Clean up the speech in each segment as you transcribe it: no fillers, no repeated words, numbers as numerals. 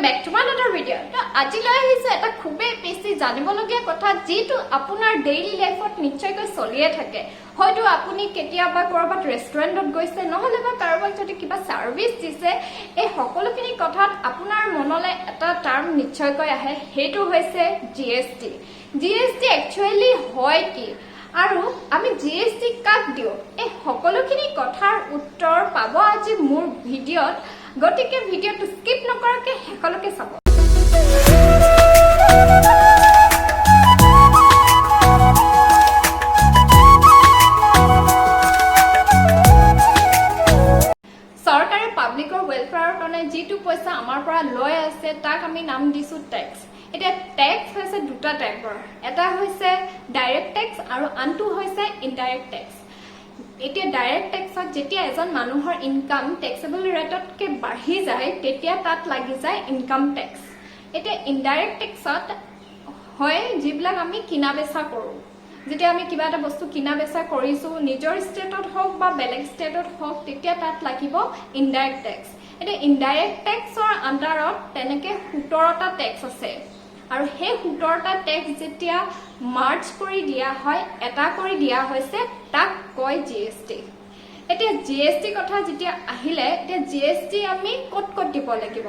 Welcome back to another video. তো আজিলৈ আহিছে এটা খুবেই বেছি জানিবলগীয়া কথা যেটো আপোনাৰ ডেইলি লাইফত নিশ্চয়কৈ চলিয়ে থাকে হয়তো আপুনি কেতিয়াবা কৰবাত ৰেষ্টুৰেণ্টত গৈছে নহলে বা কাৰোবাক যদি কিবা সাৰ্ভিস দিছে এই সকলোখিনি কথাত আপোনাৰ মনলৈ এটা টাৰ্ম নিশ্চয়কৈ আহে হেতু হৈছে জিএসটি জিএসটি একচুয়ালি হয় কি আৰু আমি জিএসটি কাক দিও এই সকলোখিনি কথাৰ উত্তৰ পাব আজি মোৰ ভিডিঅত গতিকে ভিডিঅটো স্কিপ নকৰাকৈ শেষলৈকে চাব সৰকাৰে পাব্লিকৰ ওয়েলফেয়াৰৰ কাৰণে যেটো পইচা আমাৰ পৰা লৈ আছে তাক আমি নাম দিছো ট্যাক্স এটা ট্যাক্স হৈছে দুটা টাইপৰ এটা হৈছে ডাইৰেক্ট ট্যাক্স আৰু আনটো হৈছে ইনডাইৰেক্ট ট্যাক্স এতিয়া ডাইৰেক্ট ট্যাক্সত যেতিয়া এজন মানুহৰ ইনকাম ট্যাক্সেবল ৰেটতকে বাঢ়ি যায় তেতিয়া তাত লাগি যায় ইনকাম ট্যাক্স এটা ইনডাইৰেক্ট ট্যাক্সত হয় যিবিলাক আমি কিনা বেচা কৰো যেতিয়া আমি কিবা এটা বস্তু কিনা বেচা কৰিছো নিজৰ ষ্টেটত হওক বা বেলেগ ষ্টেটত হওক তেতিয়া তাত লাগিব ইনডাইৰেক্ট ট্যাক্স এটা ইনডাইৰেক্ট ট্যাক্সৰ আন্ডাৰত তেনেকে 17টা ট্যাক্স আছে আৰু সেই 17টা ট্যাক্স যেতিয়া মাৰ্জ কৰি দিয়া হয় এটা কৰি দিয়া হৈছে তাক কয় জিএসটি এতিয়া জিএসটি কথা যেতিয়া আহিলে এতিয়া জিএসটি আমি কত দিব লাগিব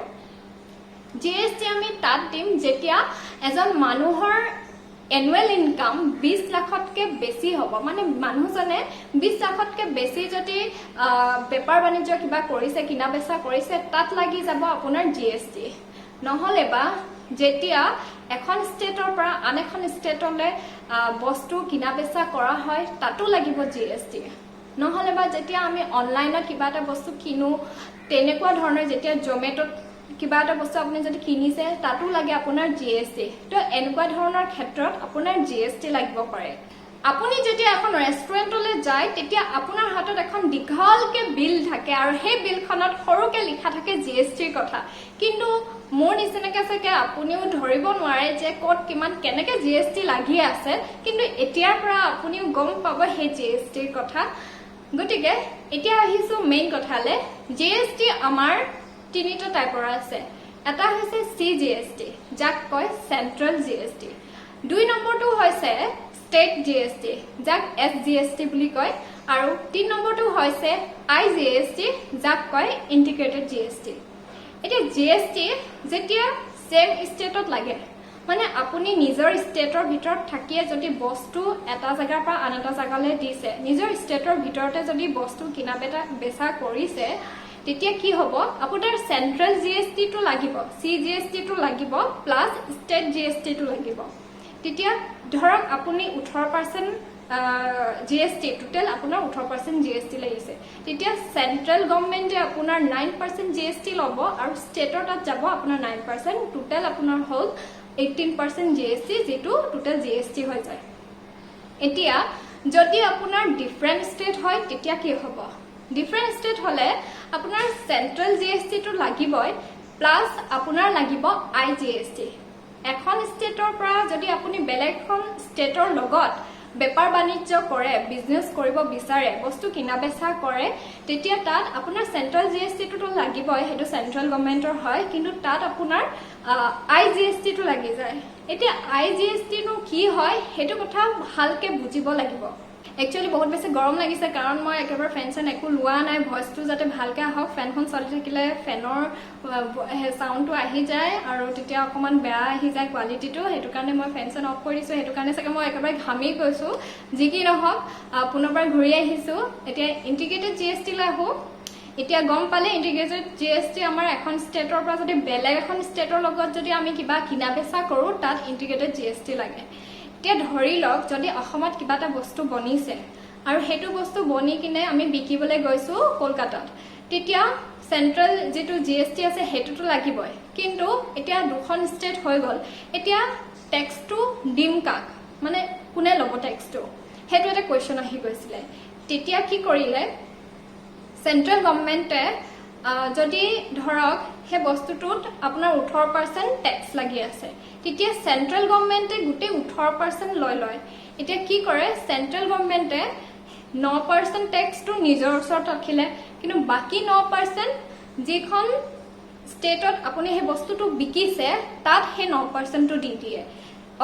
জিএসটি আমি তাত দিম যেতিয়া এজন মানুহৰ এনুৱেল ইনকাম 20 লাখতকৈ বেছি হ'ব মানে মানুহজনে 20 লাখতকৈ বেছি যদি বেপাৰ বাণিজ্য কিবা কৰিছে কিনা বেচা কৰিছে তাত লাগি যাব আপোনাৰ জিএসটি নহলে বা যেতিয়া এখন ষ্টেটৰ পৰা আন এখন ষ্টেটলৈ বস্তু কিনা বেচা কৰা হয় তাতো লাগিব জিএসটি নহলে বা যেতিয়া আমি অনলাইনত কিবা এটা বস্তু কিনো তেনেকুৱা ধৰণৰ যেতিয়া জমেটত কিবা এটা বস্তু আপুনি যদি কিনিছে তাতো লাগে আপোনাৰ জিএসটি তো এনেকুৱা ধৰণৰ ক্ষেত্ৰত আপোনাৰ জিএসটি লাগিব পাৰে আপুনি যেতিয়া এখন ৰেষ্টুৰেণ্টলৈ যায় তেতিয়া আপোনাৰ হাতত এখন দীঘলকে বিল থাকে আৰু সেই বিলখনত সৰুকে লিখা থাকে জিএসটিৰ কথা কিন্তু মোৰ নিচিনাকে চাগে আপুনিও ধৰিব নোৱাৰে যে ক'ত কিমান কেনেকে জিএসটি লাগি আছে কিন্তু এতিয়াৰ পৰা আপুনিও গম পাব সেই জিএসটিৰ কথা গতিকে এতিয়া আহিছো মেইন কথালে জিএসটি আমাৰ তিনিটা টাইপৰ আছে এটা হৈছে সিজিএসটি যাক কয় সেন্ট্ৰেল জিএসটি দুই নম্বৰটো হৈছে স্টেট জিএসটি যাক এসজিএসটি বুলি কয় আৰু তিন নম্বৰটো হৈছে আইজিএসটি যাক কয় ইন্টিগ্ৰেটেড জিএসটি এতিয়া জিএসটি যেতিয়া সেম ষ্টেটত লাগে মানে আপুনি নিজৰ ষ্টেটৰ ভিতৰত থাকিয়ে যদি বস্তু এটা জায়গাৰ পৰা আন এটা জায়গালৈ দিছে নিজৰ ষ্টেটৰ ভিতৰতে যদি বস্তু কিনা বেচা কৰিছে তেতিয়া কি হ'ব আপোনাৰ সেন্ট্ৰেল জিএসটি টো লাগিব সিজিএসটি টো লাগিব প্লাস স্টেট জিএসটি টো লাগিব তেতিয়া ধৰক আপুনি 18% জিএসটি টোটাল আপোনাৰ 18% জিএসটি লাগিছে তেতিয়া সেন্ট্ৰেল গভৰ্নমেন্টে আপোনাৰ 9% জিএসটি ল'ব আৰু ষ্টেটৰ তাত যাব আপোনাৰ 9% টোটাল আপোনাৰ হ'ল 18% জিএসটি যেটো টোটাল জিএসটি হৈ যায় এতিয়া যদি আপোনাৰ ডিফাৰেন্ট ষ্টেট হয় তেতিয়া কি হ'ব ডিফাৰেন্ট ষ্টেট হলে আপোনাৰ সেন্ট্ৰেল জিএসটি টো লাগিবই প্লাস আপোনাৰ লাগিব আইজিএসটি এখন ষ্টেটৰ পৰা যদি আপুনি বেলেগ এখন ষ্টেটৰ লগত বেপাৰ বাণিজ্য কৰে বিজনেস কৰিব বিচাৰে বস্তু কিনা বেচা কৰে তেতিয়া তাত আপোনাৰ সেন্ট্ৰেল জিএসটি টো লাগিবই হেতু সেন্ট্ৰেল গভৰ্নমেন্টৰ হয় কিন্তু তাত আপোনাৰ আইজিএসটি টো লাগি যায় এতিয়া আইজিএসটি নো কি হয় হেতু কথা ভালকে বুজিব লাগিব একচুয়ালি বহুত বেছি গৰম লাগিছে কাৰণ মই একেবাৰে ফেন একো লোৱা নাই ভয়েসটো যাতে ভালকে আহক ফেনখন চলি থাকিলে ফেনৰ সাউন্ডটো আহি যায় আৰু তেতিয়া অকমান বেয়া আহি যায় কোৱালিটিটো হেতু কাৰণে মই ফেন অফ কৰি দিছো হেতু কাৰণে চাগে মই একেবাৰে ঘামি গৈছো যি কি নহওক পুনৰবাৰ ঘূৰি আহিছো এতিয়া ইন্টিগ্ৰেটেড জিএসটি লৈ আহো এতিয়া গম পালে ইন্টিগ্ৰেটেড জিএসটি আমাৰ এখন ষ্টেটৰ পৰা যদি বেলেগ এখন ষ্টেটৰ লগত যদি আমি কিবা কিনা বেচা কৰো তাত ইন্টিগ্ৰেটেড জিএসটি লাগে এতিয়া ধৰি লওক যদি অসমত কিবা এটা বস্তু বনিছে আৰু হেতু বস্তু বনি কিনে আমি বিকিবলৈ গৈছো কলকাতাত তেতিয়া সেন্ট্ৰেল যেটো জিএসটি আছে হেতুটো লাগিবই কিন্তু এতিয়া দুখন ষ্টেট হৈ গল এতিয়া ট্যাক্সটো দিম কাক মানে কোনে ল'ব ট্যাক্সটো হেতু এটা কোৱেশ্চন আহি গৈছিলে তেতিয়া কি কৰিলে সেন্ট্ৰেল গভৰ্নমেন্টে যদি ধৰক হে বস্তুটোত আপোনাৰ 18% ট্যাক্স লাগি আছে তেতিয়া সেন্ট্ৰেল গভৰ্নমেন্টে গুটে 18% লয় এতিয়া কি কৰে সেন্ট্ৰেল গভৰ্নমেন্টে 9% ট্যাক্সটো নিজৰ ওচৰত ৰাখিলে কিন্তু বাকি 9% যিখন ষ্টেটত আপুনি সেই বস্তুটো বিকিছে তাত সেই 9%টো দি দিয়ে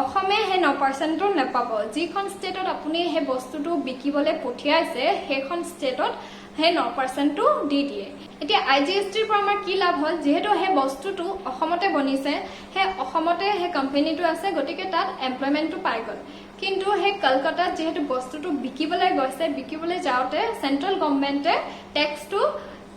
অসমে সেই 9%টো নাপাব যিখন ষ্টেটত আপুনি সেই বস্তুটো বিকিবলৈ পঠিয়াইছে সেইখন ষ্টেটত সেই 9%টো দি দিয়ে এতিয়া IGSTৰ পৰা আমাৰ কি লাভ হ'ল যেহেতু সেই বস্তুটো অসমতে বনিছে সেই অসমতে সেই কোম্পানীটো আছে গতিকে তাত এমপ্লয়মেন্টটো পাই গ'ল কিন্তু সেই কলকাতাত যেহেতু বস্তুটো বিকিবলৈ গৈছে বিকিবলৈ যাওঁতে সেন্ট্ৰেল গভৰ্ণমেণ্টে টেক্সটো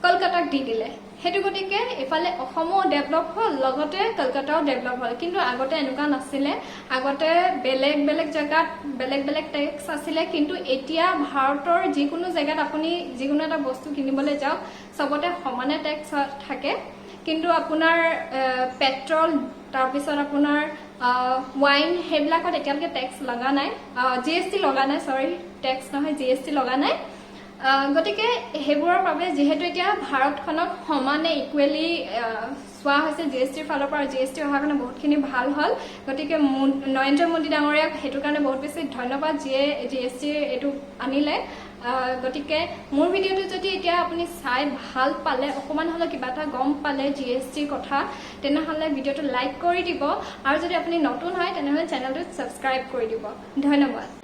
কলকাতাক দি দিলে হেতু গতিকে এফালে অসমো ডেভেলপ হ'ল লগতে কলকাতাও ডেভেলপ হ'ল কিন্তু আগতে এনেকুৱা নাছিলে আগতে বেলেগ বেলেগ জায়গাত বেলেগ বেলেগ টেক্স আছিলে কিন্তু এতিয়া ভাৰতৰ যিকোনো জায়গাত আপুনি যিকোনো এটা বস্তু কিনিবলৈ যাওক সবতে সমানে টেক্স থাকে কিন্তু আপোনাৰ পেট্ৰল তাৰপিছত আপোনাৰ ওয়াইন হেবিলাকত এতিয়ালৈকে টেক্স লগা নাই GST লগা নাই সৰি টেক্স নহয় GST লগা নাই গতিকে হেবোৰৰ বাবে যেহেতু এতিয়া ভাৰতখনক সমানে ইকুৱেলি সোৱা হৈছে GSTৰ ফালৰ পৰা GST অহাৰ কাৰণে বহুতখিনি ভাল হ'ল গতিকে নৰেন্দ্ৰ মোদী ডাঙৰীয়াক হেতু কাৰণে বহুত বেছি ধন্যবাদ যিয়ে GST এটো আনিলে গতিকে মোৰ ভিডিওটো যদি এতিয়া আপুনি চাই ভাল পালে অকমান হলে কিবা এটা গম পালে GSTৰ কথা তেনেহলে ভিডিওটো লাইক কৰি দিব আৰু যদি আপুনি নতুন হয় তেনেহলে চেনেলটো সাবস্ক্ৰাইব কৰি দিব ধন্যবাদ